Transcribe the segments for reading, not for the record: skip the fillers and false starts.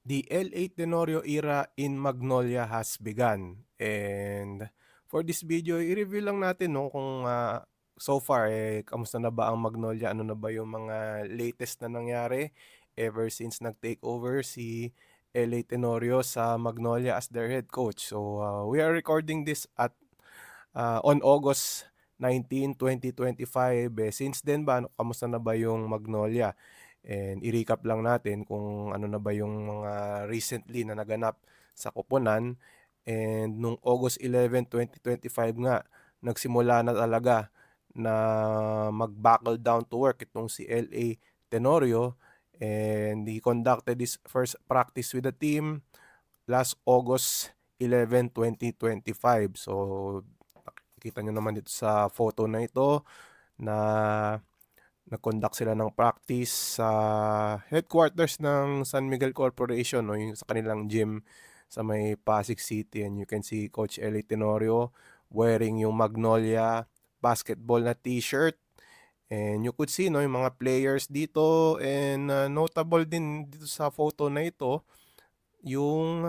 The L8 Tenorio era in Magnolia has begun. And for this video, i-review lang natin no kung so far kamusta na ba ang Magnolia, ano na ba yung mga latest na nangyari ever since nag-take over si L8 Tenorio sa Magnolia as their head coach. So we are recording this at on August 19, 2025. Since then ba, kamusta na ba yung Magnolia? And i-recap lang natin kung ano na ba yung mga recently na naganap sa koponan. And nung August 11, 2025 nga, nagsimula na talaga na mag-buckle down to work itong si LA Tenorio. And he conducted his first practice with the team last August 11, 2025. So, nakikita nyo naman dito sa photo na ito na nag-conduct sila ng practice sa headquarters ng San Miguel Corporation, no, yung sa kanilang gym sa may Pasig City. And you can see Coach Eli Tenorio wearing yung Magnolia basketball na t-shirt. And you could see no, yung mga players dito. And notable din dito sa photo na ito, yung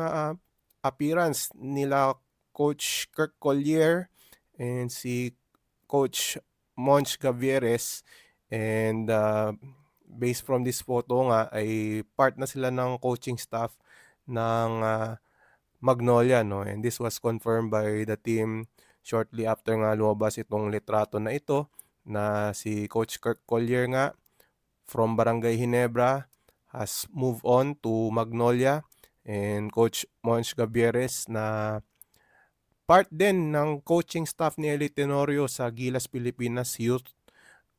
appearance nila Coach Kirk Collier and si Coach Monch Gavieres. And based from this photo nga ay part na sila ng coaching staff ng Magnolia, no? And this was confirmed by the team shortly after nga lumabas itong litrato na ito na si Coach Kirk Collier nga from Barangay Ginebra has moved on to Magnolia, and Coach Monch Gavieres na part din ng coaching staff ni Eli Tenorio sa Gilas Pilipinas Youth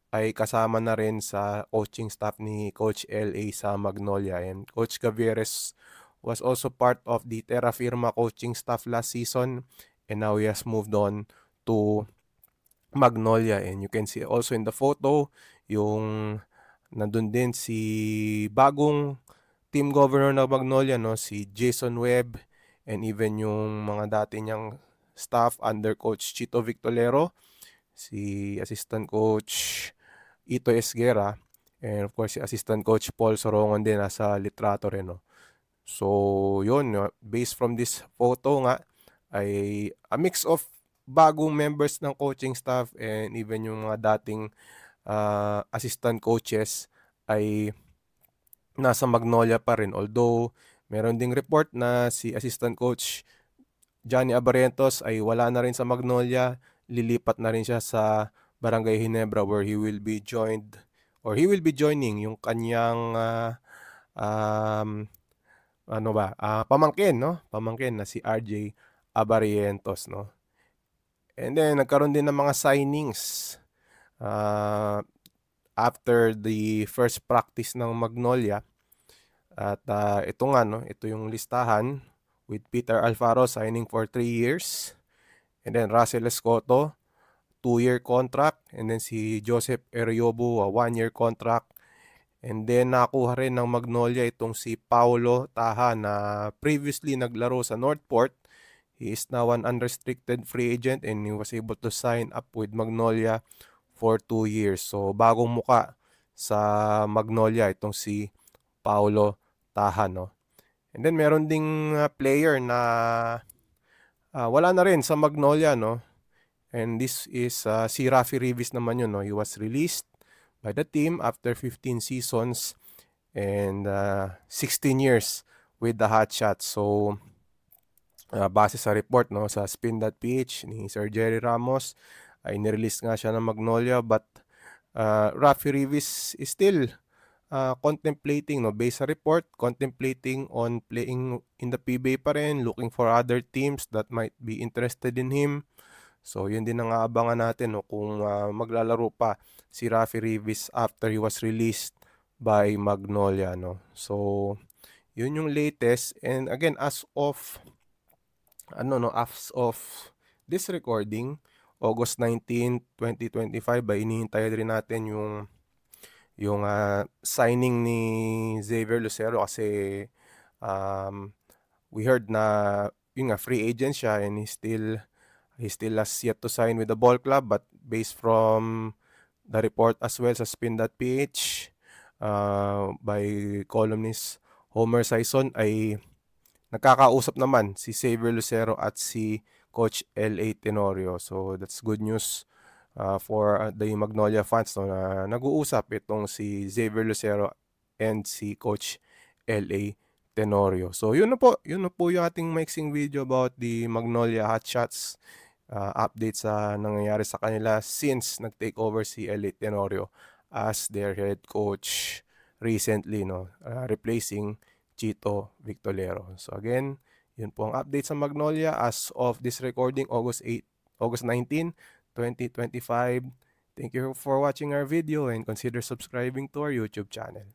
ay kasama na rin sa coaching staff ni Coach LA sa Magnolia. And Coach Gavieres was also part of the Terra Firma coaching staff last season, and now he has moved on to Magnolia. And you can see also in the photo yung nandun din si bagong team governor ng Magnolia, no, si Jason Webb, and even yung mga dati niyang staff under Coach Chito Victolero, si assistant coach Ito Esguera, and of course si assistant coach Paul Sorongon din nasa litrato rin, no. So yun, based from this photo nga ay a mix of bagong members ng coaching staff and even yung mga dating assistant coaches ay nasa Magnolia pa rin. Although meron ding report na si assistant coach Johnny Abarrientos ay wala na rin sa Magnolia, lilipat na rin siya sa Barangay Ginebra where he will be joining yung kanyang pamangkin, no? Pamangkin na si RJ Abarrientos, no? And then nagkaroon din ng mga signings after the first practice ng Magnolia. At ito nga, no, ito yung listahan with Peter Alfaro signing for 3 years. And then Russell Escoto, 2-year contract. And then si Joseph Eriobu, a 1-year contract. And then nakuha rin ng Magnolia itong si Paulo Taha na previously naglaro sa Northport. He is now an unrestricted free agent and he was able to sign up with Magnolia for 2 years. So bagong muka sa Magnolia itong si Paulo Taha, no? And then meron ding player na wala na rin sa Magnolia, no? And this is si Rafi Rivas naman yun, no? He was released by the team after 15 seasons and 16 years with the Hotshots. So base sa report, no, sa spin.ph ni Sir Jerry Ramos ay nirelease nga siya ng Magnolia, but Rafi Rivas is still contemplating, no, based sa report, contemplating on playing in the PBA pa rin, looking for other teams that might be interested in him. So yun din ang aabangan natin, no, kung maglalaro pa si Rafi Rivas after he was released by Magnolia, no. So yun yung latest. And again, as of this recording, August 19, 2025, ay inihintay rin natin yung signing ni Xavier Lucero kasi we heard na yun nga, free agent siya and he still has yet to sign with the ball club, but based from the report as well sa spin.ph by columnist Homer Sison ay nagkakausap naman si Xavier Lucero at si Coach L.A. Tenorio. So that's good news for the Magnolia fans, no, na nag-uusap itong si Xavier Lucero and si Coach L.A. Tenorio. So yun na po yung ating mixing video about the Magnolia Hotshots, update sa nangyayari sa kanila since nag-take over si L.A. Tenorio as their head coach recently, no, replacing Chito Victolero. So again, yun po ang update sa Magnolia as of this recording, August 19, 2025. Thank you for watching our video and consider subscribing to our YouTube channel.